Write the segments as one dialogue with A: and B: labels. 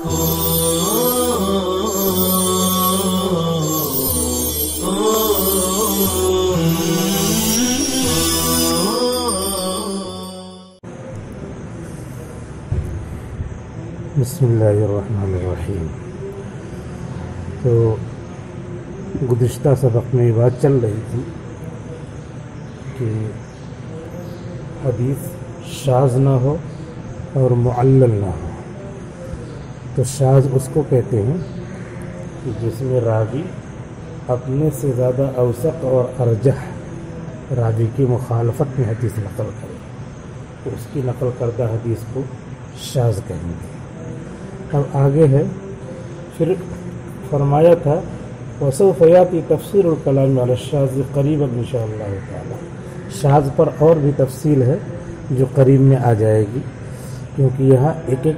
A: بسم اللہ الرحمن الرحیم۔ تو گزشتہ سبق میں یہ بات چل رہی تھی کہ حدیث شاذ نہ ہو اور معلل نہ ہو۔ تو شاذ اس کو کہتے ہیں کہ جس میں راوی اپنے سے زیادہ اوثق اور ارجح راوی کی مخالفت میں حدیث نقل کرے تو اس کی نقل کردہ حدیث کو شاذ کہیں گے۔ اب آگے ہے، پھر فرمایا تھا وسوف یاتی تفسیر الکلام علی الشاذ قریبا ان شاء اللہ تعالی۔ شاذ پر اور بھی تفصیل ہے جو قریب میں آ جائے گی، کیونکہ یہاں ایک ایک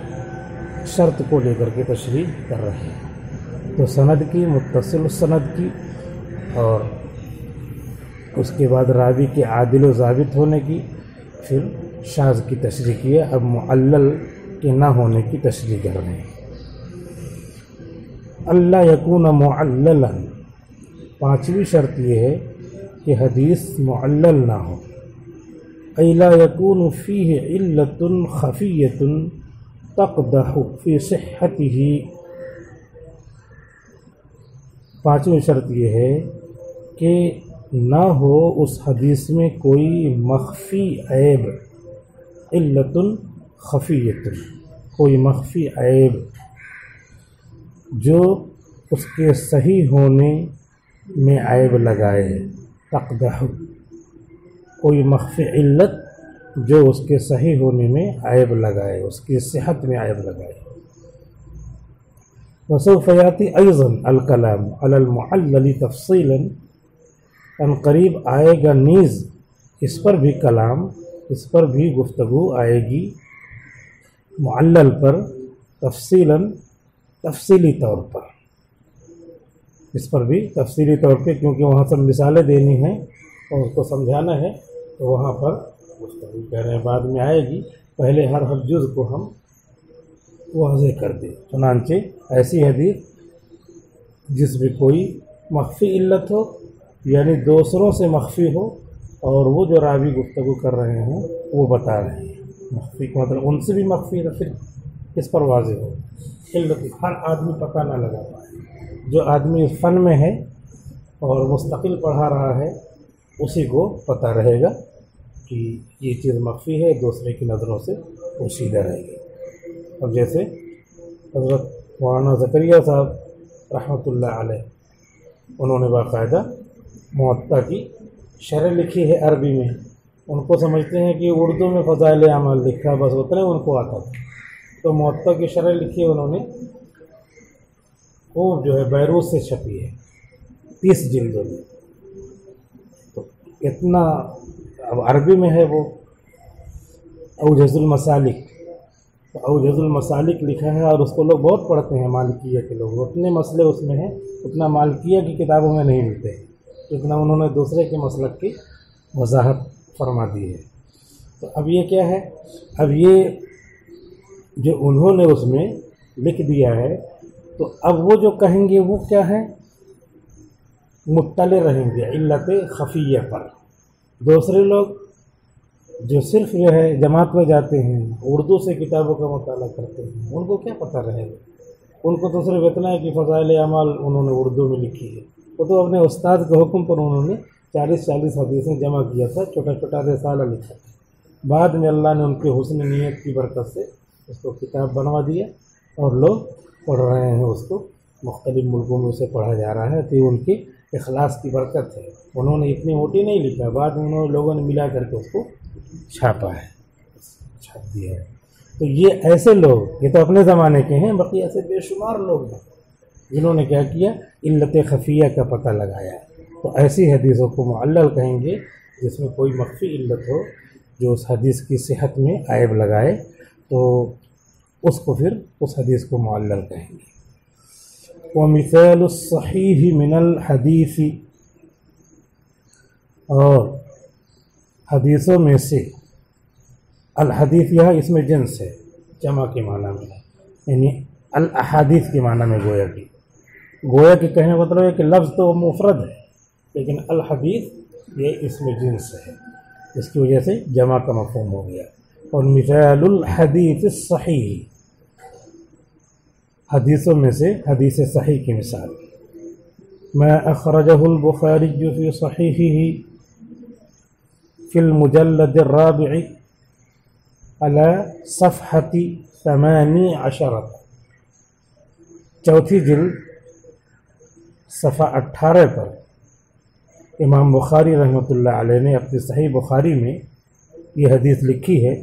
A: شرط کو لے کر کے تشریح کر رہے ہیں۔ تو سند کی، متصل سند کی، اور اس کے بعد راوی کے عادل و ضابط ہونے کی، پھر شاذ کی تشریح کی ہے۔ اب معلل کے نہ ہونے کی تشریح کر رہے ہیں۔ اللہ یکون معللا، پانچویں شرط یہ ہے کہ حدیث معلل نہ ہو۔ ای لا یکون فیہ علت خفیۃ تقدح فی صحتہ، پانچویں شرط یہ ہے کہ نہ ہو اس حدیث میں کوئی مخفی عیب، علت خفیۃ، کوئی مخفی عیب جو اس کے صحیح ہونے میں عیب لگائے، تقدح، کوئی مخفی علت جو اس کے صحیح ہونے میں عیب لگائے، اس کی صحت میں عیب لگائے۔ وسوف یاتی ایضا الکلام علی المعلل تفصیلا، ان قریب آئے گا نیز اس پر بھی کلام، اس پر بھی گفتگو آئے گی، معلل پر، تفصیلاً، تفصیلی طور پر، اس پر بھی تفصیلی طور پہ، کیونکہ وہاں سب مثالیں دینی ہیں اور اس کو سمجھانا ہے، تو وہاں پر گفتگو کہہ رہے ہیں بعد میں آئے گی، پہلے ہر جز کو ہم واضح کر دیں۔ چنانچہ ایسی حدیث جس میں کوئی مخفی علت ہو، یعنی دوسروں سے مخفی ہو، اور وہ جو راوی گفتگو کر رہے ہیں وہ بتا رہے ہیں، مخفی کا مطلب ان سے بھی مخفی ہے، پھر اس پر واضح ہو۔ علت ہر آدمی پتہ نہ لگا پائے، جو آدمی فن میں ہے اور مستقل پڑھا رہا ہے اسی کو پتہ رہے گا کہ یہ چیز مخفی ہے، دوسرے کی نظروں سے پوشیدہ رہے گی۔ اب جیسے حضرت مولانا زکریا صاحب رحمۃ اللہ علیہ، انہوں نے باقاعدہ موطا کی شرح لکھی ہے عربی میں، ان کو سمجھتے ہیں کہ اردو میں فضائل اعمال لکھا، بس اتنے ان کو آتا تھا، تو موطا کی شرح لکھی ہے انہوں نے، وہ جو ہے بیروت سے چھپی ہے 30 جلدوں میں، تو اتنا اب عربی میں ہے وہ۔ اوجز المسالک، تو اوجز المسالک لکھا ہے، اور اس کو لوگ بہت پڑھتے ہیں، مالکیہ کے لوگ، اتنے مسئلے اس میں ہیں اتنا مالکیہ کی کتابوں میں نہیں ملتے ہیں، اتنا انہوں نے دوسرے کے مسلک کی وضاحت فرما دی ہے۔ تو اب یہ کیا ہے، اب یہ جو انہوں نے اس میں لکھ دیا ہے، تو اب وہ جو کہیں گے وہ کیا ہے، مطلع رہیں گے علت خفیہ پر۔ دوسرے لوگ جو صرف جو ہے جماعت میں جاتے ہیں، اردو سے کتابوں کا مطالعہ کرتے ہیں، ان کو کیا پتہ رہے گا، ان کو تو صرف اتنا ہے کہ فضائل اعمال انہوں نے اردو میں لکھی ہے، وہ تو اپنے استاد کے حکم پر انہوں نے 40 حدیثیں جمع کیا تھا، چھوٹا چھوٹا رسالہ لکھا تھا، بعد میں اللہ نے ان کے حسن نیت کی برکت سے اس کو کتاب بنوا دیا، اور لوگ پڑھ رہے ہیں اس کو، مختلف ملکوں میں اسے پڑھا جا رہا ہے، تو یہ ان کی اخلاص کی برکت ہے۔ انہوں نے اتنی موٹی نہیں لکھا، بعد میں انہوں نے لوگوں نے ملا کر کے اس کو چھاپا ہے، چھاپ دیا ہے۔ تو یہ ایسے لوگ، یہ تو اپنے زمانے کے ہیں، باقی ایسے بے شمار لوگ ہیں جنہوں نے کیا کیا، علت خفیہ کا پتہ لگایا ہے۔ تو ایسی حدیثوں کو معلل کہیں گے جس میں کوئی مخفی علت ہو جو اس حدیث کی صحت میں عیب لگائے، تو اس کو پھر اس حدیث کو معلل کہیں گے۔ ومثال الصحیح من الحدیث، اور حدیثوں میں سے، الحدیث یہاں اس میں جنس ہے، جمع کے معنی میں ہے، یعنی الاحادیث کے معنی میں گویا کہ کہنے کا مطلب ہے کہ لفظ تو مفرد ہے لیکن الحدیث یہ اسم جنس ہے، اس کی وجہ سے جمع کا مفہوم ہو گیا۔ اور مثال الحدیث الصحیح، حدیثوں میں سے حدیث صحیح کی مثال، ما اخرجہ البخاری فی صحیحہ فی المجلد الرابع علی صفحة 18، چوتھی جلد صفحہ 18 پر امام بخاری رحمۃ اللہ علیہ نے اپنی صحیح بخاری میں یہ حدیث لکھی ہے،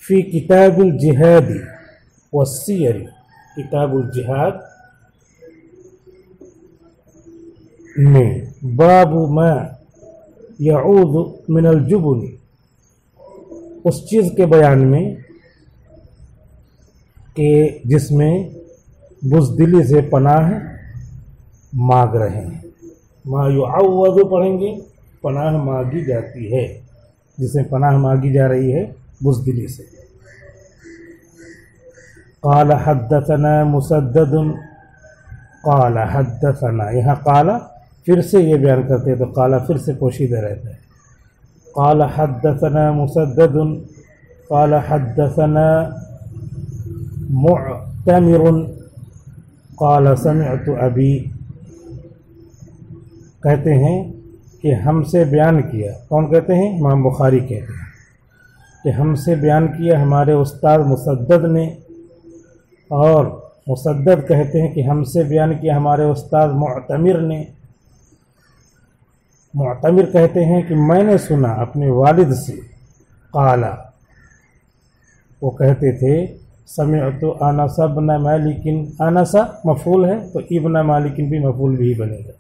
A: فی کتاب الجہاد والسیر، کتاب الجہاد میں باب ما یعوذ من الجبن، اس چیز کے بیان میں کہ جس میں بزدلی سے پناہ مانگ رہے ہیں، ما یعوذ پڑھیں گے پناہ مانگی جاتی ہے، جسے پناہ مانگی جا رہی ہے بزدلی سے۔ قال حدثنا مسدد، قال حدثنا، یہاں قال پھر سے یہ بیان کرتے ہیں تو قال پھر سے پوشیدہ رہتا ہے۔ قال حدثنا مسدد قال حدثنا معتمر قال سمعت ابی، کہتے ہیں کہ ہم سے بیان کیا، کون کہتے ہیں؟ امام بخاری کہتے ہیں کہ ہم سے بیان کیا ہمارے استاد مسدد نے، اور مسدد کہتے ہیں کہ ہم سے بیان کیا ہمارے استاد معتمر نے۔ معتمر کہتے ہیں کہ میں نے سنا اپنے والد سے، قال، وہ کہتے تھے سمعت انس بن مالک، انس مفعول ہے تو ابن مالک بھی مفعول بھی بنے گا،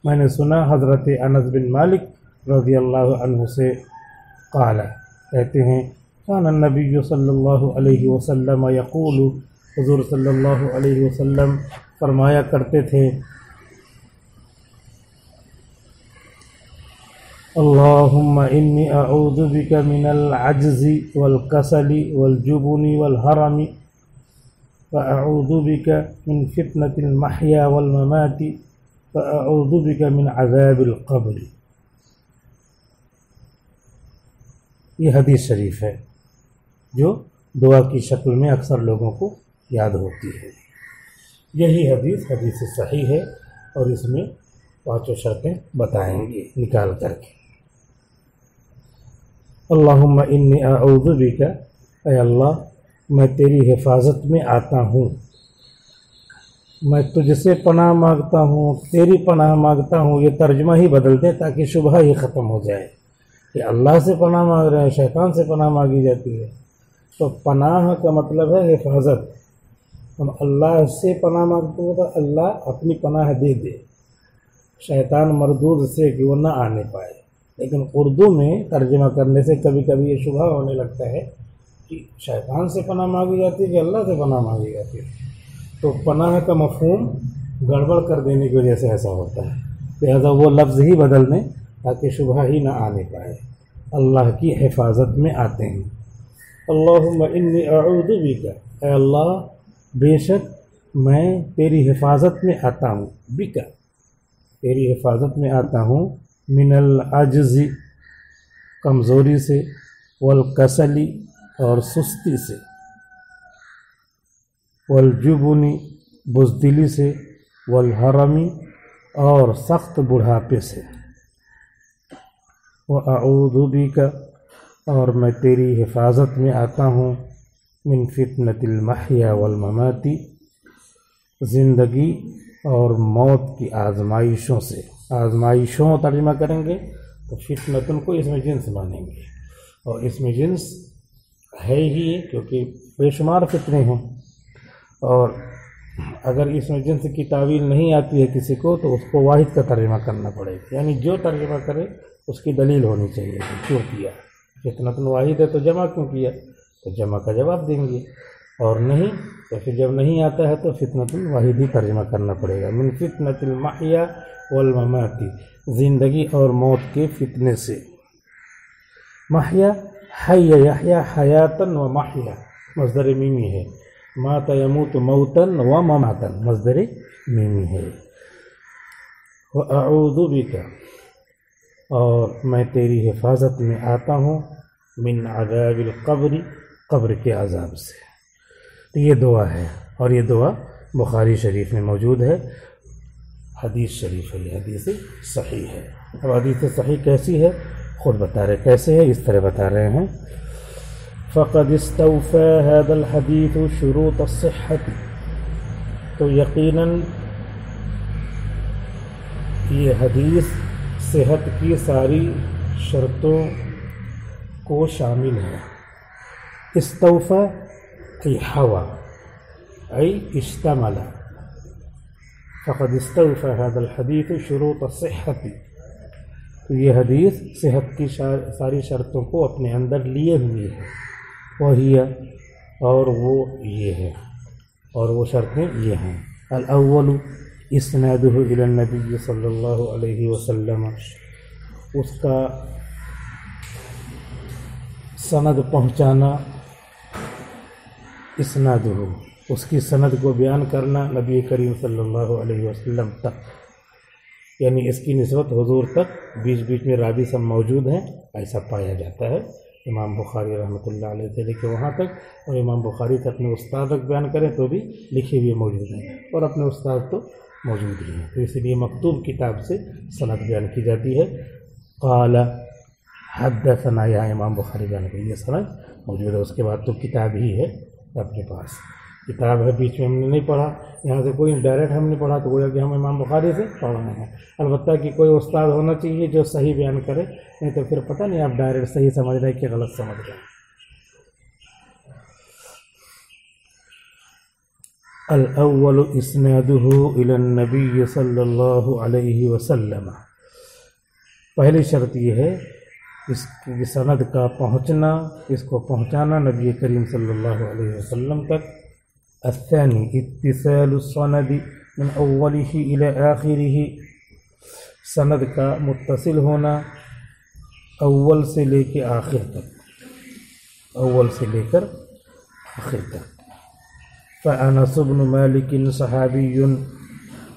A: میں نے سنا حضرت انس بن مالک رضی اللہ عنہ سے، قال، کہتے ہیں کان النبی صلی اللہ علیہ وسلم یقول، حضور صلی اللہ علیہ وسلم فرمایا کرتے تھے، اللہم انی اعوذ بک من العجز والکسل والجبن والحرم واعوذ بک من فتنة المحیا والممات واعوذ بک من عذاب القبر۔ یہ حدیث شریف ہے جو دعا کی شکل میں اکثر لوگوں کو یاد ہوتی ہے۔ یہی حدیث صحیح ہے اور اس میں 5 شرطیں بتائیں گے نکال کر کے۔ اللہم انی اعوذ بک، اے اللہ میں تیری حفاظت میں آتا ہوں، میں تجھ سے پناہ مانگتا ہوں، تیری پناہ مانگتا ہوں، یہ ترجمہ ہی بدل دیں تاکہ شبہ ہی ختم ہو جائے کہ اللہ سے پناہ مانگ رہے ہیں، شیطان سے پناہ مانگی جاتی ہے۔ تو پناہ کا مطلب ہے حفاظت، ہم اللہ سے پناہ مانگتے ہیں تو اللہ اپنی پناہ دے دے شیطان مردود سے کہ وہ نہ آنے پائے۔ لیکن اردو میں ترجمہ کرنے سے کبھی کبھی یہ شبہ ہونے لگتا ہے کہ شیطان سے پناہ مانگی جاتی ہے کہ اللہ سے پناہ مانگی جاتی ہے، تو پناہ کا مفہوم گڑبڑ کر دینے کی وجہ سے ایسا ہوتا ہے، لہذا وہ لفظ ہی بدل دیں تاکہ شبہ ہی نہ آنے پائے۔ اللہ کی حفاظت میں آتے ہیں۔ اللہم انی اعوذ بک، اے اللہ بے شک میں تیری حفاظت میں آتا ہوں، بک تیری حفاظت میں آتا ہوں، من العجز کمزوری سے، والکسل اور سستی سے، والجبن بزدلی سے، والحرم اور سخت بڑھاپے سے، وَأَعُوذُ بِكَ اور میں تیری حفاظت میں آتا ہوں، من فتنة المحیا والممات زندگی اور موت کی آزمائشوں سے۔ آزمائشوں ترجمہ کریں گے تو فتنتن کو اس میں جنس مانیں گے، اور اس میں جنس ہے ہی کیونکہ بے شمار فتنے ہیں، اور اگر اس میں جنس کی تعویل نہیں آتی ہے کسی کو تو اس کو واحد کا ترجمہ کرنا پڑے گا، یعنی جو ترجمہ کرے اس کی دلیل ہونی چاہیے کہ کیوں کیا، فتنۃ واحد ہے تو جمع کیوں کیا، تو جمع کا جواب دیں گے، اور نہیں تو پھر جب نہیں آتا ہے تو فتنۃ واحد ہی ترجمہ کرنا پڑے گا۔ من فتنۃ المحیا والممات زندگی اور موت کے فتنے سے۔ محیا حی یحیا حیاتن و محیا، مصدر میمی ہے، مات یموت موتن و مماتن مصدر میمی ہے۔ وَأَعُوذُ بِكَ، اور میں تیری حفاظت میں آتا ہوں، من عذاب القبر، قبر کے عذاب سے۔ تو یہ دعا ہے، اور یہ دعا بخاری شریف میں موجود ہے، حدیث شریف ہے، یہ حدیث صحیح ہے۔ اب حدیث صحیح کیسی ہے خود بتا رہے، کیسے ہے اس طرح بتا رہے ہیں۔ فقد استوفى هذا الحديث شروط الصحة، تو یقیناً یہ حدیث صحت کی ساری شرطوں کو شامل ہے۔ استوفى ای حوا ای اشتمل، فقد استوفى هذا الحديث شروط الصحة، تو یہ حدیث صحت کی ساری شرطوں کو اپنے اندر لیے ہوئی ہے۔ وہی، اور وہ یہ ہے، اور وہ شرطیں یہ ہیں۔ الاول اسنادہ الی النبی صلی اللہ علیہ وسلم، اس کا سند پہنچانا، اسنادہ اس کی سند کو بیان کرنا نبی کریم صلی اللہ علیہ وسلم تک، یعنی اس کی نسبت حضور تک بیچ بیچ میں راوی سب موجود ہیں، ایسا پایا جاتا ہے۔ امام بخاری رحمۃ اللہ علیہ سے لے کے وہاں تک، اور امام بخاری سے اپنے استاد تک بیان کریں تو بھی لکھے ہوئے موجود ہیں، اور اپنے استاد تو موجود ہی ہیں، تو اس لیے مکتوب کتاب سے سند بیان کی جاتی ہے۔ قال حدثنا، یہاں امام بخاری بیان کریں، یہ سند موجود ہے، اس کے بعد تو کتاب ہی ہے اپنے پاس، کتاب ہے، بیچ میں ہم نے نہیں پڑھا، یہاں سے کوئی ڈائریکٹ ہم نے پڑھا تو گویا کہ ہم امام بخاری سے پڑھ رہے ہیں۔ البتہ کہ کوئی استاد ہونا چاہیے جو صحیح بیان کرے، نہیں تو پھر پتہ نہیں آپ ڈائریکٹ صحیح سمجھ رہے کہ غلط سمجھ رہے ہیں۔ الاول اسنادہ الی النبی صلی اللہ علیہ وسلم، پہلی شرط یہ ہے اس کی سند کا پہنچنا، اس کو پہنچانا نبی کریم صلی اللہ علیہ وسلم تک۔ الثانی اتصال السند من اوله الى آخره، سند کا متصل ہونا اول سے لے کے آخر تک، اول سے لے کر آخر تک۔ فانس بن مالک صحابی،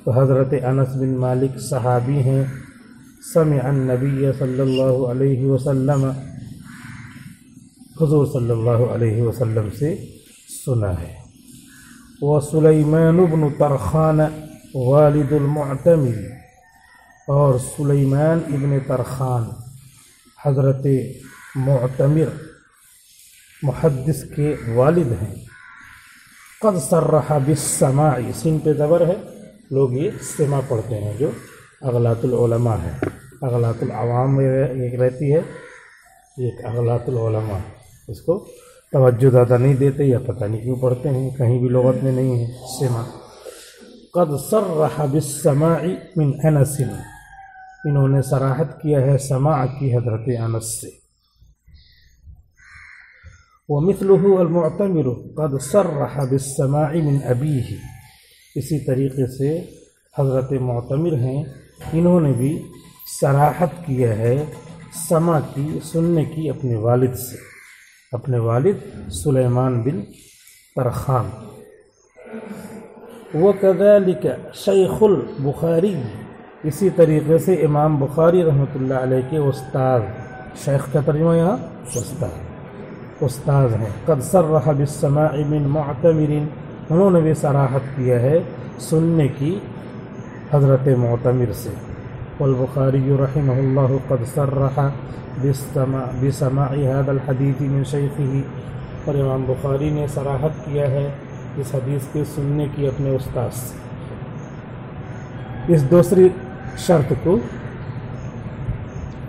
A: تو حضرت انس بن مالک صحابی ہیں، سمع النبی صلی اللہ علیہ وسلم، حضور صلی اللہ علیہ وسلم سے سنا ہے۔ وسلیمان بن طرخان والد المعتمر، اور سلیمان ابن طرخان حضرت معتمر محدث کے والد ہیں۔ قد صرح بالسماع، سین پہ زبر ہے، لوگ یہ سماع پڑھتے ہیں، جو اغلاط العلماء ہے، اغلاط العوام میں ایک رہتی ہے، ایک اغلاط العلماء، اس کو توجہ زیادہ نہیں دیتے یا پتہ نہیں کیوں پڑھتے ہیں، کہیں بھی لغت میں نہیں ہے سماع۔ قد صرح بالسماع من انس، انہوں نے صراحت کیا ہے سماع کی حضرت انس سے۔ ومثلہ المعتمر قد صرح بالسماع من ابیہ، اسی طریقے سے حضرت معتمر ہیں، انہوں نے بھی صراحت کیا ہے سماع کی، سننے کی اپنے والد سے، اپنے والد سلیمان بن طرخان۔ وکذالک شیخ البخاری، اسی طریقے سے امام بخاری رحمۃ اللہ علیہ کے استاد، شیخ کا ترجمہ یہاں استاد ہیں۔ قد صرح بالسماع من معتمر، انہوں نے بھی صراحت کیا ہے سننے کی حضرت معتمر سے۔ والبخاری رحمہ اللہ قد صرح بسماع هذا الحدیث من شیخہ، اور امام بخاری نے صراحت کیا ہے اس حدیث کے سننے کی اپنے استاد سے۔ اس دوسری شرط کو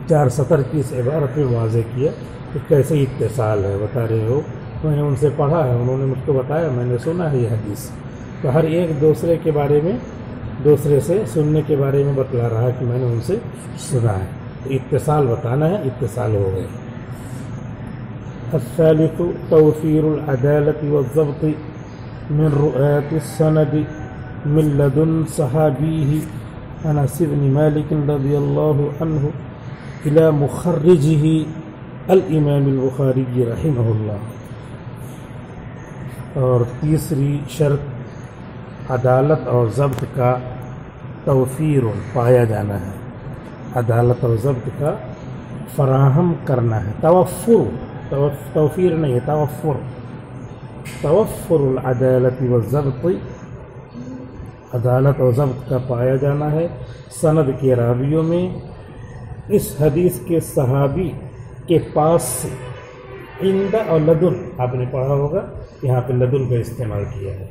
A: 4 سطر کی اس عبارت میں واضح کیا کہ کیسے اتصال ہے، بتا رہے ہو میں نے ان سے پڑھا ہے، انہوں نے مجھ کو بتایا، میں نے سنا ہے یہ حدیث، تو ہر ایک دوسرے کے بارے میں، دوسرے سے سننے کے بارے میں بتلا رہا ہے کہ میں نے ان سے سنا ہے، تو اتصال بتانا ہے، اتصال ہو گئے۔ الثالث توفیر العدالة والضبط من رؤاة السند من لدن صحابیہ انس بن مالک رضی اللہ عنہ الى مخرجہ الامام البخاری رحمہ اللہ۔ اور تیسری شرط عدالت اور ضبط کا توفیر پایا جانا ہے، عدالت اور ضبط کا فراہم کرنا ہے، توفیر نہیں ہے، توفر العدالت والضبط، عدالت اور ضبط کا پایا جانا ہے سند کے راویوں میں اس حدیث کے صحابی کے پاس سے۔ عند اور لدن آپ نے پڑھا ہوگا، یہاں پہ لدن کا استعمال کیا ہے،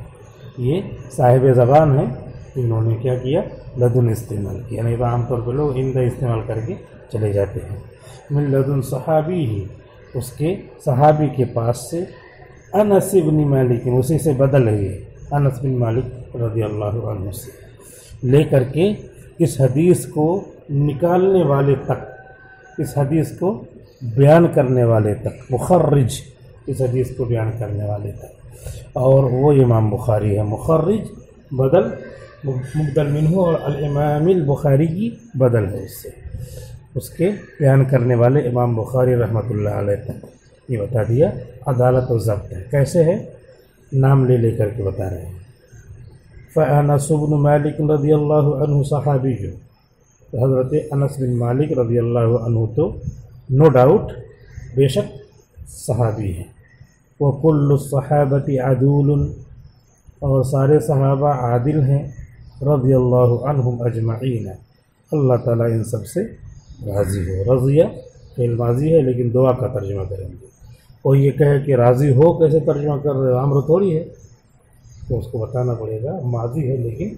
A: یہ صاحب زبان ہیں، انہوں نے کیا کیا، لدن استعمال کیا، نہیں تو عام طور پہ لوگ عند استعمال کر کے چلے جاتے ہیں۔ من لدن صحابی ہی، اس کے صحابی کے پاس سے، انس بن مالک، اسی سے بدل ہے یہ، انس بن مالک رضی اللہ عنہ سے لے کر کے اس حدیث کو نکالنے والے تک، اس حدیث کو بیان کرنے والے تک، مخرج اس حدیث کو بیان کرنے والے تک، اور وہ امام بخاری ہے۔ مخرج بدل مبدل منہ، اور الامام البخاری کی بدل ہے اس سے، اس کے بیان کرنے والے امام بخاری رحمۃ اللہ علیہ تک یہ بتا دیا۔ عدالت و ضبط ہے، کیسے ہے، نام لے لے کر کے بتا رہے ہیں۔ فأنس بن مالک رضی اللہ عنہ صحابی جو، حضرت انس بن مالک رضی اللہ عنہ تو نو ڈاؤٹ بے شک صحابی ہیں۔ وکل الصحابۃ عدول، اور سارے صحابہ عادل ہیں، رضی اللہ عنہم اجمعین، اللہ تعالیٰ ان سب سے راضی ہو۔ رضیہ فعل ماضی ہے لیکن دعا کا ترجمہ کریں گے، کوئی یہ کہے کہ راضی ہو کیسے ترجمہ کر رہے ہو، امر تھوڑی ہے، تو اس کو بتانا پڑے گا ماضی ہے لیکن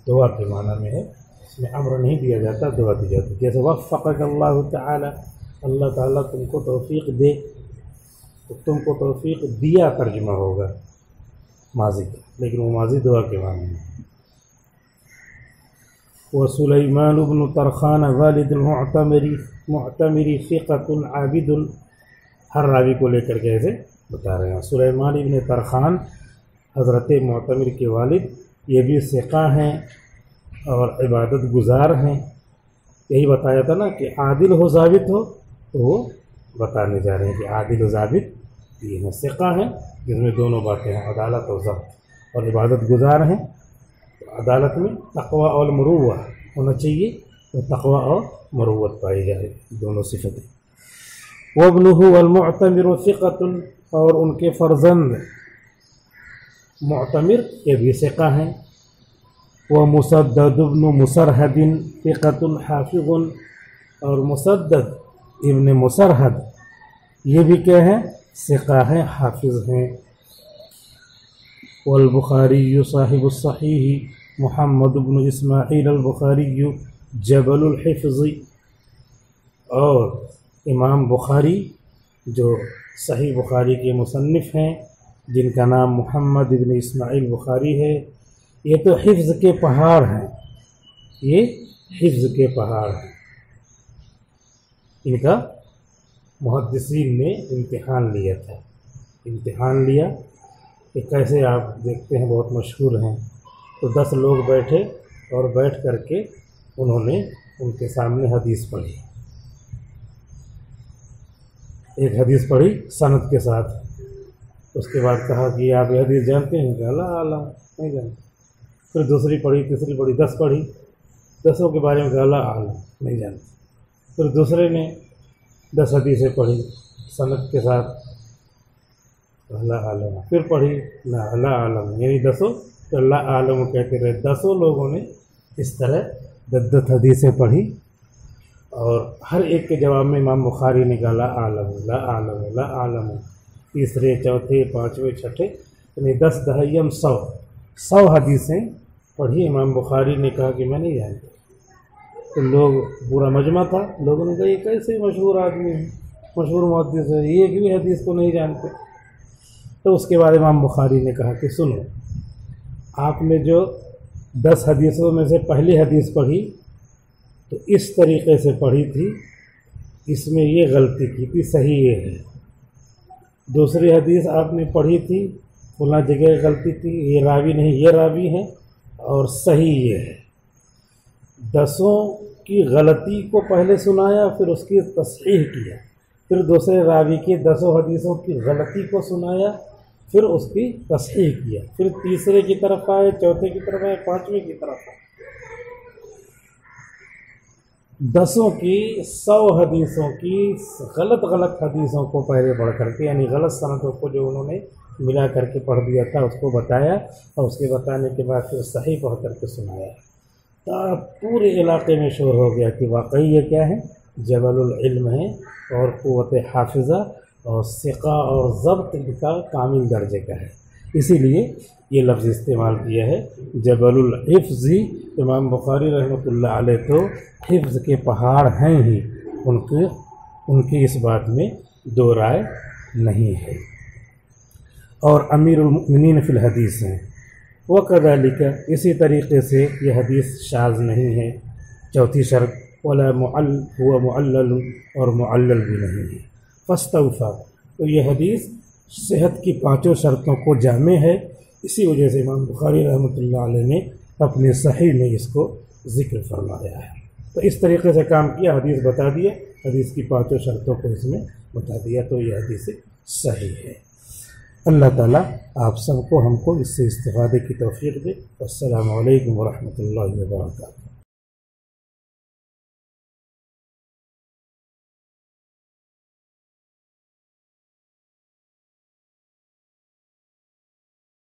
A: دعا کے معنی میں ہے، اس میں امر نہیں دیا جاتا، دعا دی جاتی، جیسے وفقک اللہ تعالی، اللہ تعالیٰ تم کو توفیق دے، تو تم کو توفیق دیا ترجمہ ہوگا ماضی کا، لیکن وہ ماضی دعا کے معنی میں۔ وسلیمان بن طرخان والد المعتمر ثقۃ عابد، ہر راوی کو لے کر کے ایسے بتا رہے ہیں۔ سلیمان بن طرخان حضرت معتمر کے والد، یہ بھی ثقہ ہیں اور عبادت گزار ہیں، یہی بتایا تھا نا کہ عادل ہو ضابط ہو، تو وہ بتانے جا رہے ہیں کہ عادل و ضابط یہ ہیں، ثقہ ہیں جس میں دونوں باتیں ہیں، عدالت اور ضبط، اور عبادت گزار ہیں۔ عدالت میں تقوی اور مروت ہونا چاہیے، تو تقوی اور مروت پائی جائے، دونوں صفتیں۔ وابنہ والمعتمر ثقۃ، اور ان کے فرزند معتمر یہ بھی ثقہ ہیں۔ ومسدد ابن مسرحد ثقۃ حافظ، اور مسدد ابن مسرحد یہ بھی کیا ہیں، ثقہ ہیں، حافظ ہیں۔ والبخاری صاحب الصحیح محمد بن اسماعیل البخاری جبل الحفظ، اور امام بخاری جو صحیح بخاری کے مصنف ہیں، جن کا نام محمد بن اسماعیل بخاری ہے، یہ تو حفظ کے پہاڑ ہیں، یہ حفظ کے پہاڑ ہیں، ان کا محدثین نے امتحان لیا تھا، امتحان لیا کہ کیسے، آپ دیکھتے ہیں بہت مشہور ہیں، تو 10 لوگ بیٹھے اور بیٹھ کر کے انہوں نے ان کے سامنے حدیث پڑھی، ایک حدیث پڑھی سند کے ساتھ، اس کے بعد کہا کہ آپ یہ حدیث جانتے ہیں، کہ اللہ اعلیٰ نہیں جانتے، پھر دوسری پڑھی، تیسری پڑھی، 10 پڑھی، 10 کے بارے میں کہا اللہ اعلیٰ نہیں جانتے، پھر دوسرے نے 10 حدیثیں پڑھی سند کے ساتھ، اللہ عالم، پھر پڑھی نہ اللہ عالم، یعنی 10 تو اللہ عالم کہتے رہے، 10 لوگوں نے اس طرح 10 حدیثیں پڑھی، اور ہر ایک کے جواب میں امام بخاری نے کہا لا عالم لا عالم لا عالم، تیسرے چوتھے پانچویں چھٹے، یعنی 10 دہیم 100 حدیثیں پڑھی، امام بخاری نے کہا کہ میں نہیں جانتا، تو لوگ پورا مجمع تھا، لوگوں نے کہا یہ کیسے مشہور آدمی ہے، مشہور محدث ہے، یہ بھی حدیث کو نہیں جانتے، تو اس کے بعد امام بخاری نے کہا کہ سنو، آپ نے جو 10 حدیثوں میں سے پہلی حدیث پڑھی تو اس طریقے سے پڑھی تھی، اس میں یہ غلطی کی تھی، صحیح یہ ہے، دوسری حدیث آپ نے پڑھی تھی فلاں جگہ غلطی تھی، یہ راوی نہیں یہ راوی ہے، اور صحیح یہ ہے، 10 کی غلطی کو پہلے سنایا، پھر اس کی تصحیح کیا، پھر دوسرے راوی کے 10 حدیثوں کی غلطی کو سنایا، پھر اس کی تصحیح کیا، پھر تیسرے کی طرف آئے، چوتھے کی طرف آئے، پانچویں کی طرف آئے، 10 کی 100 حدیثوں کی غلط حدیثوں کو پہلے پڑھ کر کے، یعنی غلط سندوں کو جو انہوں نے ملا کر کے پڑھ دیا تھا اس کو بتایا، اور اس کے بتانے کے بعد پھر صحیح پڑھ کر کے سنایا، تو پورے علاقے میں شور ہو گیا کہ واقعی یہ کیا ہے، جبل العلم ہے، اور قوت حافظہ اور ثقہ اور ضبط کا کامل درجے کا ہے۔ اسی لیے یہ لفظ استعمال کیا ہے جبل الحفظ۔ امام بخاری رحمۃ اللہ علیہ تو حفظ کے پہاڑ ہیں ہی، ان کی اس بات میں دو رائے نہیں ہے، اور امیر المؤمنین فی الحدیث ہیں۔ وکذالک، اسی طریقے سے یہ حدیث شاذ نہیں ہے۔ چوتھی شرط، ولا ہوا معلل، اور معلل بھی نہیں ہے۔ فاستوفیٰ، تو یہ حدیث صحت کی 5 شرطوں کو جامع ہے، اسی وجہ سے امام بخاری رحمۃ اللہ علیہ نے اپنے صحیح میں اس کو ذکر فرمایا ہے۔ تو اس طریقے سے کام کیا، حدیث بتا دیا، حدیث کی 5 شرطوں کو اس میں بتا دیا، تو یہ حدیث صحیح ہے۔ اللہ تعالیٰ آپ سب کو، ہم کو اس سے استفادے کی توفیق دے۔ السلام علیکم ورحمۃ اللہ وبرکاتہ۔